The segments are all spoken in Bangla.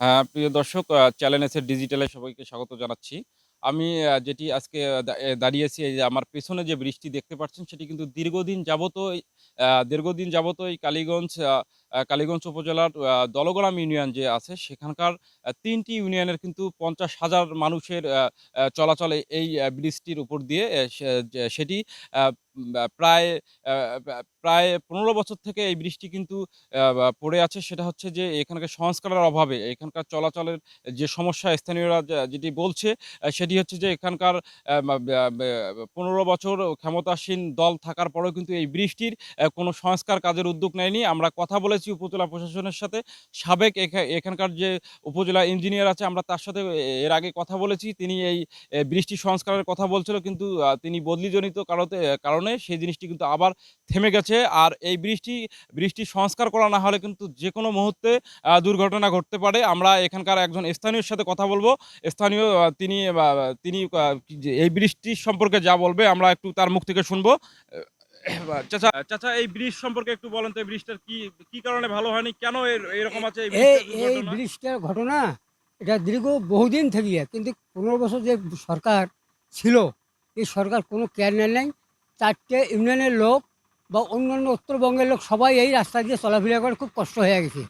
হ্যাঁ, প্রিয় দর্শক, চ্যানেল ডিজিটালে সবাইকে স্বাগত জানাচ্ছি। আমি যেটি আজকে দাঁড়িয়েছি, এই যে আমার পেছনে যে ব্রিজটি দেখতে পাচ্ছেন সেটি কিন্তু দীর্ঘদিন যাবতই কালীগঞ্জ উপজেলার দলগ্রাম ইউনিয়ন যে আছে সেখানকার ৩ টি ইউনিয়নের কিন্তু ৫০,০০০ মানুষের চলাচলে এই ব্রিজটির উপর দিয়ে সেটি আ বা প্রায় আ বা প্রায় ১৫ বছর থেকে এই ব্রিজটি কিন্তু পড়ে আছে। সেটা হচ্ছে যে এখানকার সংস্কারের অভাবে এখানকার চলাচলের যে সমস্যা স্থানীয়রা যেটি বলছে, সেটি হচ্ছে যে এখানকার মা ব্যা ব্যা ১৫ বছর ক্ষমতাসীন দল থাকার পরেও কিন্তু এই ব্রিজটির কোনো সংস্কার কাজের উদ্যোগ নেয়নি। আমরা কথা বলেছি উপজেলা প্রশাসনের সাথে। সাবেক এখানকার যে উপজেলা ইঞ্জিনিয়ার আছে, আমরা তার সাথে এর আগে কথা বলেছি। তিনি এই ব্রিজটি সংস্কারের কথা বলছিল, কিন্তু তিনি বদলিজনিত কারণে সেই জিনিসটি কিন্তু আবার থেমে গেছে। আর এই বৃষ্টি সংস্কার করা না হলে কিন্তু যেকোনো মুহূর্তে দুর্ঘটনা ঘটতে পারে। আমরা এখানকার একজন স্থানীয়র সাথে কথা বলব। স্থানীয় তিনি এই বৃষ্টির সম্পর্কে যা বলবে আমরা একটু তার মুখ থেকে শুনবো। চাচা, এই ব্রিজ সম্পর্কে একটু বলেন তো, এই ব্রিজটার কি কারণে ভালো হয়নি? কেন এরকম আছে এই এই ব্রিজটার এই দুর্ঘটনা? ব্রিজটার ঘটনা এটা দীর্ঘ বহুদিন থেকে, কিন্তু ১৫ বছর যে সরকার ছিল, এই সরকার কোনো কেয়ার নেয় নাই। ৪টে ইউনিয়নের লোক বা অন্যান্য উত্তরবঙ্গের লোক সবাই এই রাস্তা দিয়ে চলাফেরা করে খুব কষ্ট হয়ে গেছে।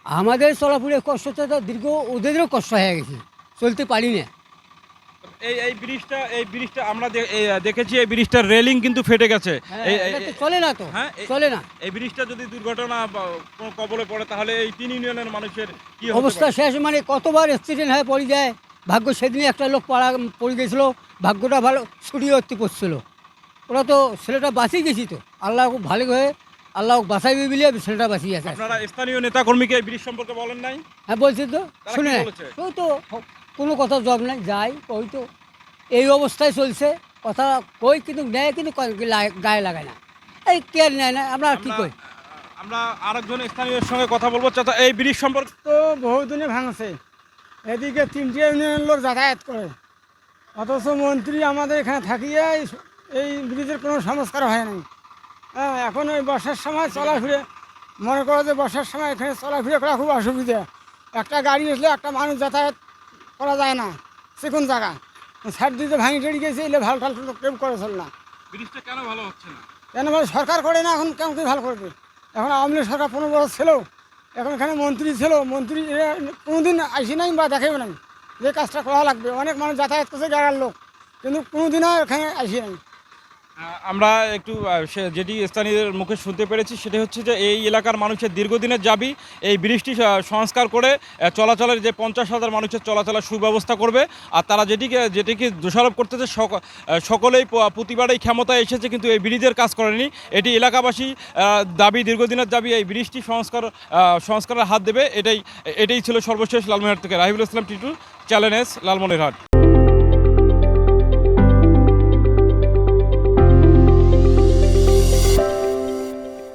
আমাদের চলাফেরার কষ্টটা তো দীর্ঘ, ওদেরও কষ্ট হয়ে গেছে, চলতে পারি না। এই ব্রিজটা আমরা দেখেছি, এই ব্রিজটার রেলিং কিন্তু ফেটে গেছে। হ্যাঁ, এই এই এটা তো এই চলে না, তো হ্যাঁ, চলে না। এই ব্রিজটা যদি দুর্ঘটনা বা কোনো কবলে পড়ে তাহলে এই ৩ ইউনিয়নের মানুষের কি হতে অবস্থা পারে? শেষ, মানে কতবার অ্যাক্সিডেন্ট হয়ে পড়ে যায়। ভাগ্য সেদিনই একটা লোক পড়ে গেছিলো, ভাগ্যটা ভালো, ছুটি হতে পড়ছিল। ওরা তো ছেলেটা বাঁচিয়ে গেছি, তো আল্লাহ খুব ভালো হয়ে আল্লাহ বাঁচাইবে বলে ছেলেটা বাঁচিয়ে আছে আজকে। আপনারা স্থানীয় নেতাকর্মীকে এই ব্রিজ সম্পর্কে বলেন নাই? হ্যাঁ, বলছি তো, তারা কি শুনে নেয়। বলেছে? তো তো কোনো কথা জব নাই, যাই ওই তো এই অবস্থায় চলছে। কথা কই কিন্তু নেয়, কিন্তু গায়ে লাগায় না, এই কেয়ার নেয় না। আমরা আর কি আমরা কই? আমরা আরেকজন স্থানীয়ের সঙ্গে কথা বলবো। চাচা, এই ব্রিজ সম্পর্কে তো বহুদিনে ভাঙছে। এদিকে ৩টে ইউনিয়নের লোক যাতায়াত করে, অথচ মন্ত্রী আমাদের এখানে থাকিয়ে এই ব্রিজের কোনো সংস্কার হয় নাই। হ্যাঁ, এখন ওই বর্ষার সময় চলাফিরে, মনে করো যে বর্ষার সময় এখানে চলাফিরে করা খুব অসুবিধা। একটা গাড়ি আসলে একটা মানুষ যাতায়াত করা যায় না, সেখান জায়গা সাইড দিতে ভাঙি টেড়ি গেছে, এলে ভালো ঠাল কেউ করে চল না। ব্রিজটা কেন ভালো হচ্ছে না? কেন বলে সরকার করে না, এখন কেমন কি ভালো করবে? এখন আওয়ামী লীগ সরকার 15 বছর ছিল, এখন এখানে মন্ত্রী ছিল, মন্ত্রী এরা কোনোদিন আসি নাই বা দেখাবে নাই যে কাজটা করা লাগবে। অনেক মানুষ যাতায়াত করছে গ্রামের লোক, কিন্তু কোনোদিনও এখানে আসি নাই। আমরা একটু যেটি স্থানীয়দের মুখে শুনতে পেরেছি সেটি হচ্ছে যে এই এলাকার মানুষের দীর্ঘদিনের দাবি এই ব্রিজটি সংস্কার করে চলাচলের যে ৫০,০০০ মানুষের চলাচলের সুব্যবস্থা করবে। আর তারা যেটিকে দোষারোপ করতেছে, সকলেই প্রতিবারেই ক্ষমতায় এসেছে কিন্তু এই ব্রিজের কাজ করেনি। এটি এলাকাবাসী দীর্ঘদিনের দাবি এই ব্রিজটি সংস্কারের হাত দেবে। এটাই ছিল সর্বশেষ লালমনিরহাট থেকে রাহিবুল ইসলাম টিটু, চ্যানেল লালমনিরহাট।